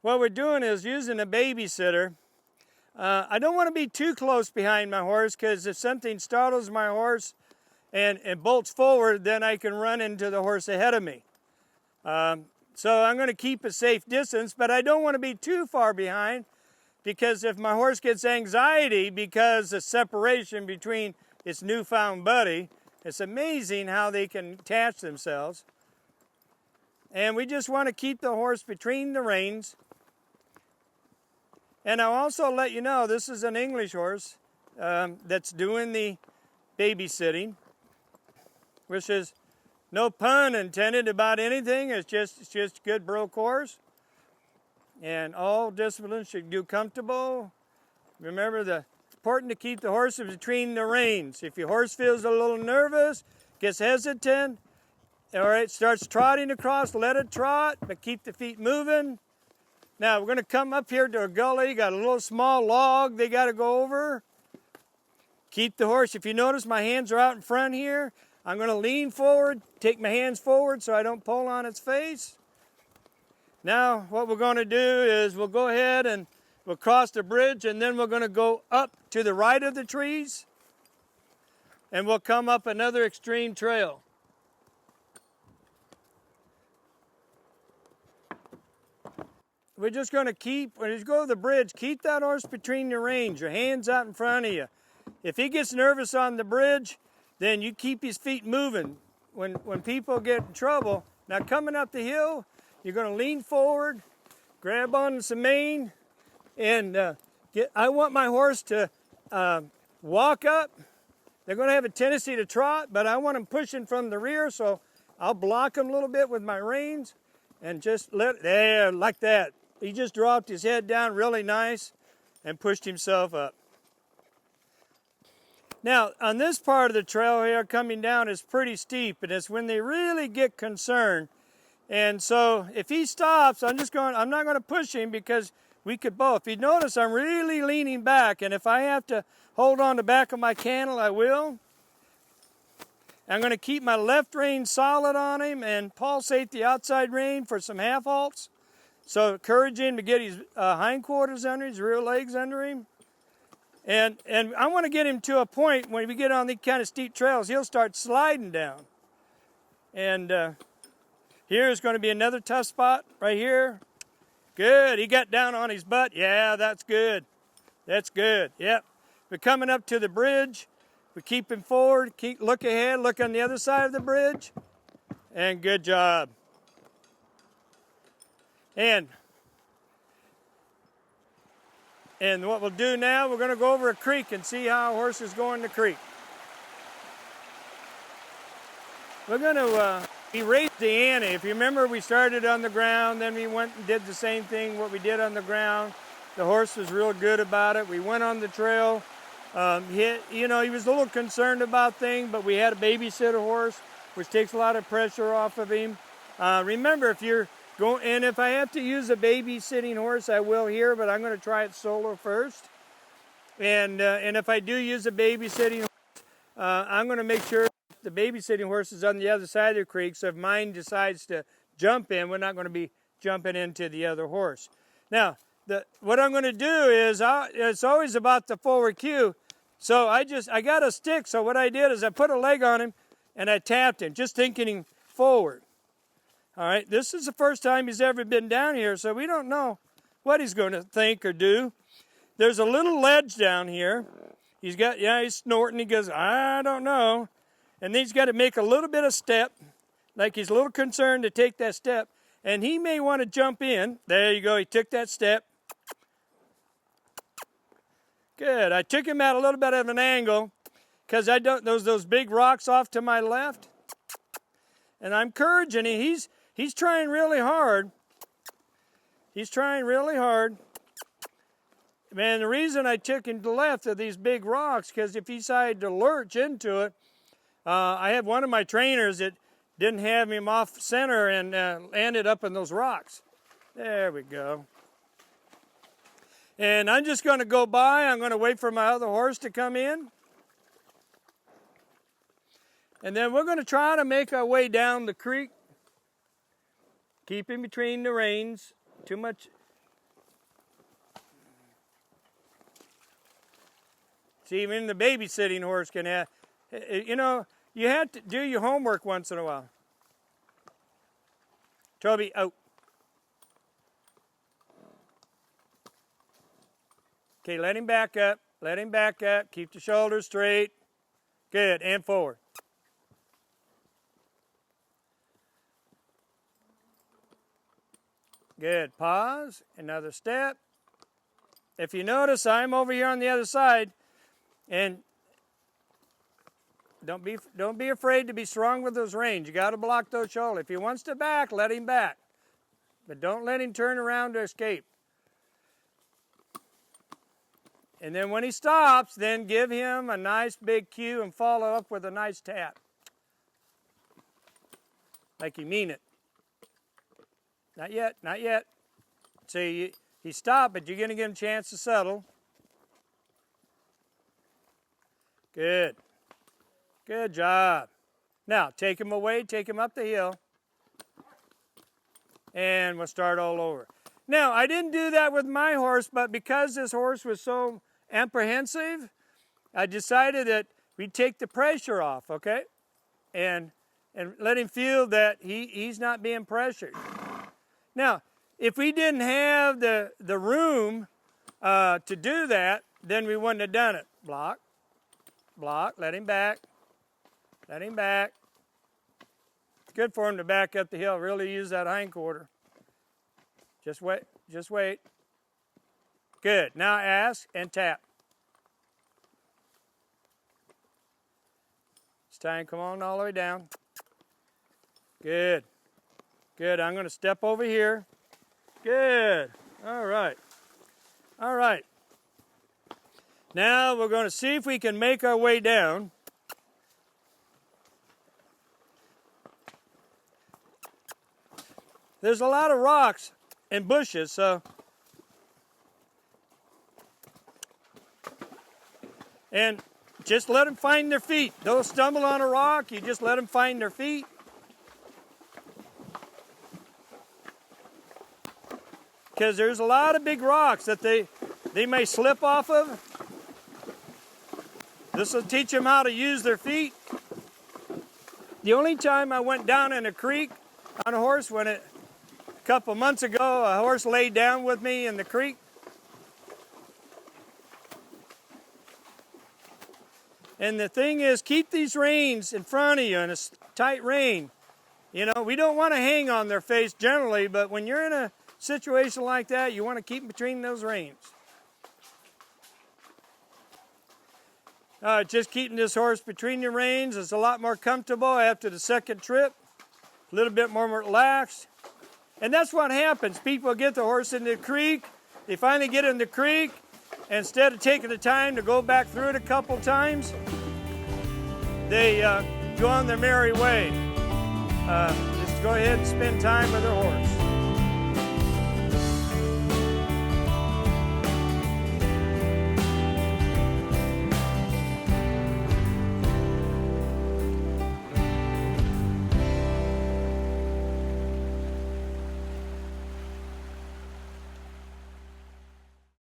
what we're doing is using a babysitter. I don't want to be too close behind my horse, because if something startles my horse and bolts forward, then I can run into the horse ahead of me. So I'm going to keep a safe distance, but I don't want to be too far behind, because if my horse gets anxiety because of separation between its newfound buddy, it's amazing how they can attach themselves. And we just want to keep the horse between the reins. And I'll also let you know, this is an English horse that's doing the babysitting, which is no pun intended about anything. It's just good broke horse. And all disciplines should do comfortable. Remember, it's important to keep the horses between the reins. If your horse feels a little nervous, gets hesitant, all right, starts trotting across, let it trot, but keep the feet moving. Now, we're going to come up here to a gully. Got a little small log they got to go over. Keep the horse. If you notice, my hands are out in front here. I'm going to lean forward, take my hands forward so I don't pull on its face. Now, what we're going to do is we'll go ahead and we'll cross the bridge, and then we're going to go up to the right of the trees, and we'll come up another extreme trail. We're just going to when you go to the bridge, keep that horse between your reins, your hands out in front of you. If he gets nervous on the bridge, then you keep his feet moving. When people get in trouble, now coming up the hill, you're going to lean forward, grab on some mane, and I want my horse to walk up. They're going to have a tendency to trot, but I want them pushing from the rear, so I'll block them a little bit with my reins and just there, like that. He just dropped his head down really nice and pushed himself up. Now, on this part of the trail here coming down is pretty steep, and it's when they really get concerned. And so if he stops, I'm not going to push him, because we could both. If you notice, I'm really leaning back, and if I have to hold on the back of my cantle, I will. I'm going to keep my left rein solid on him and pulsate the outside rein for some half halts. So encourage him to get his hindquarters under, his rear legs under him. And I want to get him to a point when we get on these kind of steep trails, he'll start sliding down. And here's going to be another tough spot right here. Good. He got down on his butt. Yeah, that's good. That's good. Yep. We're coming up to the bridge. We keep him forward. Look ahead. Look on the other side of the bridge. And good job. And what we'll do now, we're going to go over a creek and see how a horse is going the creek. We're going to erase the ante. If you remember, we started on the ground, then we went and did the same thing, what we did on the ground. The horse was real good about it. We went on the trail. He was a little concerned about things, but we had a babysitter horse, which takes a lot of pressure off of him. Remember, if I have to use a babysitting horse, I will here, but I'm going to try it solo first. And if I do use a babysitting horse, I'm going to make sure the babysitting horse is on the other side of the creek, so if mine decides to jump in, we're not going to be jumping into the other horse. Now, what I'm going to do is, it's always about the forward cue. So I got a stick, so what I did is I put a leg on him and I tapped him, just thinking him forward. All right, this is the first time he's ever been down here, so we don't know what he's going to think or do. There's a little ledge down here. He's snorting. He goes, I don't know. And then he's got to make a little bit of step, like he's a little concerned to take that step. And he may want to jump in. There you go, he took that step. Good, I took him at a little bit of an angle, because those big rocks off to my left. And I'm encouraging him. He's trying really hard. He's trying really hard. Man, the reason I took him to the left of these big rocks, because if he decided to lurch into it, I had one of my trainers that didn't have him off center and landed up in those rocks. There we go. And I'm just going to go by. I'm going to wait for my other horse to come in. And then we're going to try to make our way down the creek. Keep him between the reins. Too much See, even the babysitting horse can have, you know, you have to do your homework once in a while. Toby, out. Okay, let him back up. Let him back up. Keep the shoulders straight. Good, and forward. Good, pause, another step. If you notice, I'm over here on the other side, and don't be afraid to be strong with those reins. You got to block those shoulders. If he wants to back, let him back. But don't let him turn around to escape. And then when he stops, then give him a nice big cue and follow up with a nice tap. Like you mean it. Not yet, not yet. See, he stopped, but you're going to give him a chance to settle. Good. Good job. Now, take him away, take him up the hill. And we'll start all over. Now, I didn't do that with my horse, but because this horse was so apprehensive, I decided that we'd take the pressure off, okay? And let him feel that he's not being pressured. Now, if we didn't have the room to do that, then we wouldn't have done it. Block, block, let him back, let him back. It's good for him to back up the hill, really use that hindquarter. Just wait, just wait. Good, now ask and tap. It's time, come on all the way down. Good, good, I'm gonna step over here. Good, all right, all right. Now we're gonna see if we can make our way down. There's a lot of rocks and bushes, so. And just let them find their feet. Don't stumble on a rock, you just let them find their feet. Because there's a lot of big rocks that they may slip off of. This will teach them how to use their feet. The only time I went down in a creek on a horse, a couple months ago, a horse laid down with me in the creek. And the thing is, keep these reins in front of you in a tight rein. You know, we don't want to hang on their face generally, but when you're in a situation like that, you want to keep them between those reins. Just keeping this horse between your reins is a lot more comfortable after the second trip. A little bit more relaxed. And that's what happens. People get the horse in the creek. They finally get in the creek. Instead of taking the time to go back through it a couple times, they go on their merry way. Just go ahead and spend time with their horse.